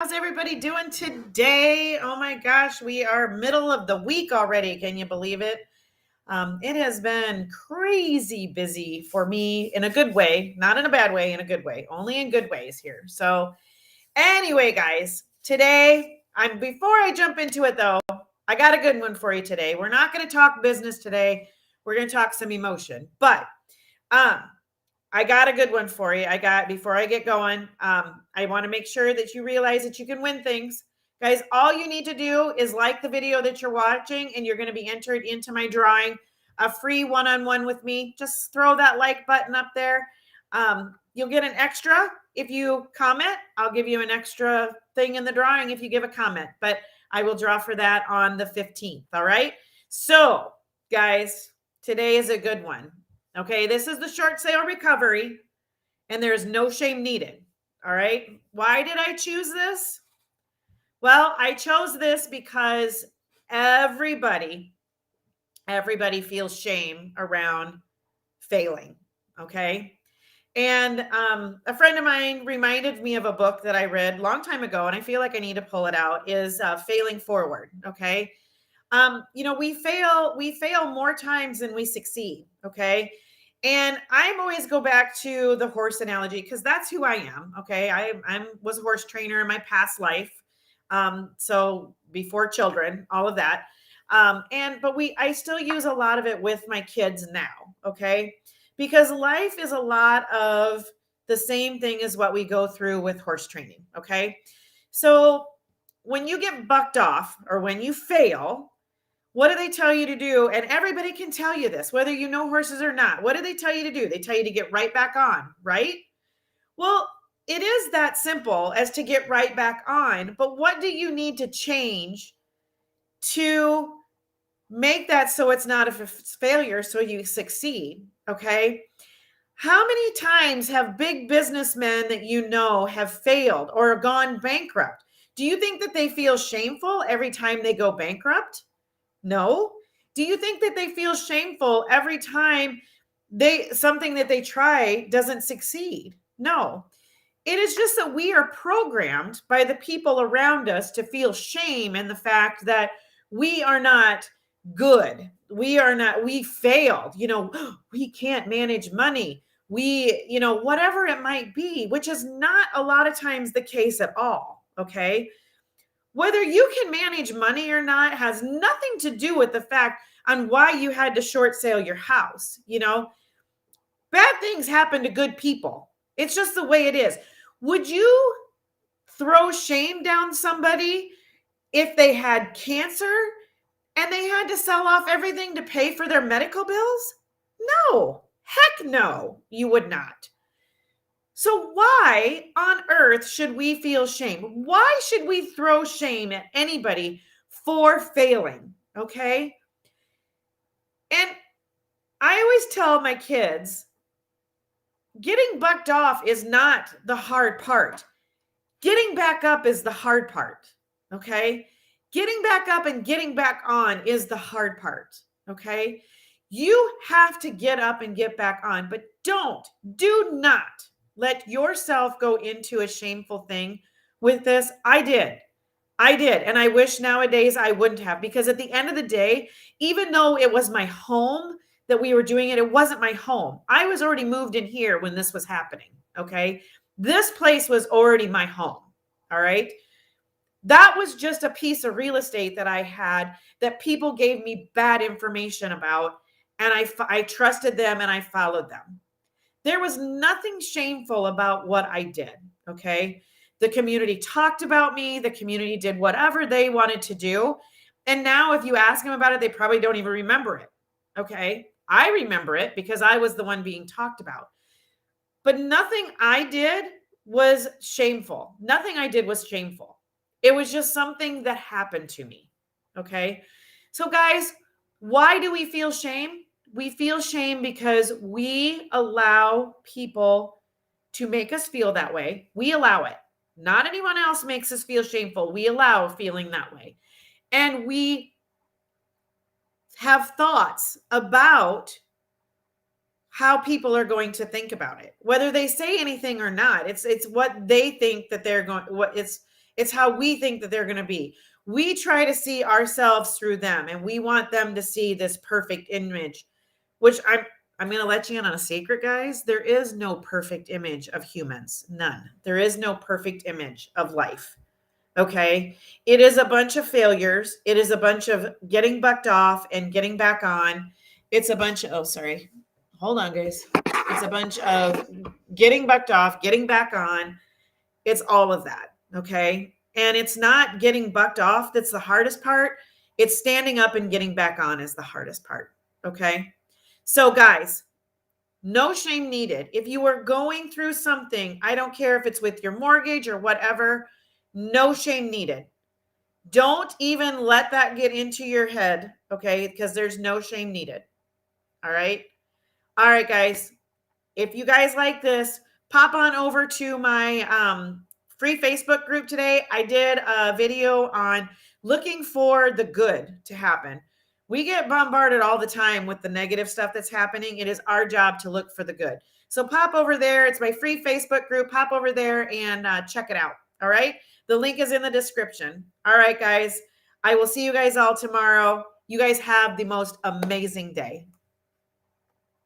How's everybody doing today? Oh my gosh, we are middle of the week already. Can you believe it? It has been crazy busy for me in a good way, not in a bad way, in a good way, only in good ways here. So, anyway, guys, today, before I jump into it though, I got a good one for you today. We're not going to talk business today. We're going to talk some emotion, but um, I got a good one for you. Before I get going, I want to make sure that you realize that you can win things. Guys, all you need to do is like the video that you're watching, and you're going to be entered into my drawing, a free one-on-one with me. Just throw that like button up there. You'll get an extra if you comment. I'll give you an extra thing in the drawing if you give a comment, but I will draw for that on the 15th. All right. So, guys, today is a good one. Okay, this is the short sale recovery, and there's no shame needed. All right. Why did I choose this? Well, I chose this because everybody feels shame around failing. Okay. And a friend of mine reminded me of a book that I read a long time ago, and I feel like I need to pull it out, is Failing Forward. Okay. We fail more times than we succeed. Okay. And I'm always go back to the horse analogy because that's who I am. Okay. I was a horse trainer in my past life. So before children, all of that. I still use a lot of it with my kids now. Okay. Because life is a lot of the same thing as what we go through with horse training. Okay. So when you get bucked off or when you fail, what do they tell you to do? And everybody can tell you this, whether you know horses or not. What do they tell you to do? They tell you to get right back on, right? Well, it is that simple as to get right back on. But what do you need to change to make that so it's not a failure so you succeed? Okay. How many times have big businessmen that you know have failed or gone bankrupt? Do you think that they feel shameful every time they go bankrupt? No. Do you think that they feel shameful every time something that they try doesn't succeed? No. It is just that we are programmed by the people around us to feel shame in the fact that we are not good. We failed. We can't manage money. Whatever it might be, which is not a lot of times the case at all. Okay. Whether you can manage money or not has nothing to do with the fact on why you had to short sale your house. Bad things happen to good people. It's just the way it is. Would you throw shame down somebody if they had cancer and they had to sell off everything to pay for their medical bills? No. Heck no, you would not. So why on earth should we feel shame? Why should we throw shame at anybody for failing? Okay. And I always tell my kids, getting bucked off is not the hard part. Getting back up is the hard part. Okay. Getting back up and getting back on is the hard part. Okay. You have to get up and get back on, but do not let yourself go into a shameful thing with this. I did. And I wish nowadays I wouldn't have, because at the end of the day, even though it was my home that we were doing it, it wasn't my home. I was already moved in here when this was happening. Okay. This place was already my home. All right. That was just a piece of real estate that I had that people gave me bad information about. And I trusted them and I followed them. There was nothing shameful about what I did. Okay. The community talked about me. The community did whatever they wanted to do. And now if you ask them about it, they probably don't even remember it. Okay. I remember it because I was the one being talked about. But nothing I did was shameful. Nothing I did was shameful. It was just something that happened to me. Okay. So guys, why do we feel shame? We feel shame because we allow people to make us feel that way. We allow it. Not anyone else makes us feel shameful. We allow feeling that way. And we have thoughts about how people are going to think about it, whether they say anything or not. It's what they think that they're going, It's how we think that they're going to be. We try to see ourselves through them, and we want them to see this perfect image, which I'm going to let you in on a secret, guys. There is no perfect image of humans. None. There is no perfect image of life. Okay. It is a bunch of failures. It is a bunch of getting bucked off and getting back on. It's a bunch of, oh, sorry. Hold on, guys. It's a bunch of getting bucked off, getting back on. It's all of that. Okay. And it's not getting bucked off that's the hardest part. It's standing up and getting back on is the hardest part. Okay. So, guys, no shame needed. If you are going through something, I don't care if it's with your mortgage or whatever, no shame needed. Don't even let that get into your head, okay? Because there's no shame needed. All right. All right, guys. If you guys like this, pop on over to my free Facebook group today. I did a video on looking for the good to happen. We get bombarded all the time with the negative stuff that's happening. It is our job to look for the good. So pop over there. It's my free Facebook group. Pop over there and check it out. All right. The link is in the description. All right, guys. I will see you guys all tomorrow. You guys have the most amazing day.